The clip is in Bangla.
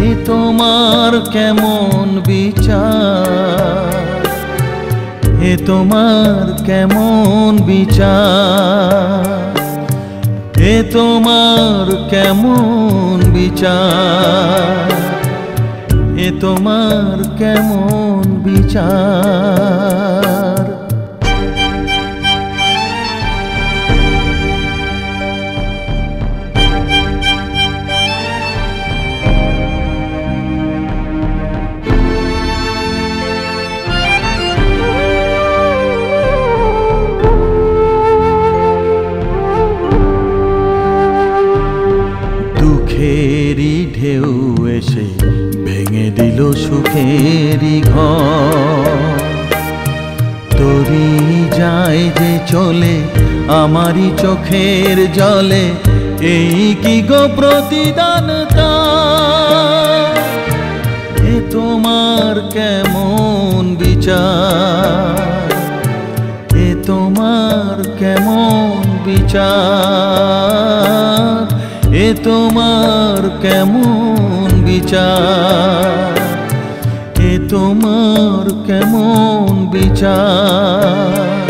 এ তোমার কেমন বিচার, এ তোমার কেমন বিচার, এ তোমার কেমন বিচার, এ তোমার কেমন বিচার। দুঃখেরই ঢেউ এসে ভেঙে দিল সুখেরই ঘর, তরি যায় যে চলে আমারই চোখের জলে, এই কি গো প্রতিদান তার। এ তোমার কেমন বিচার, এ তোমার কেমন বিচার, এ তোমার কেমন বিচার, এ তোমার কেমন বিচার।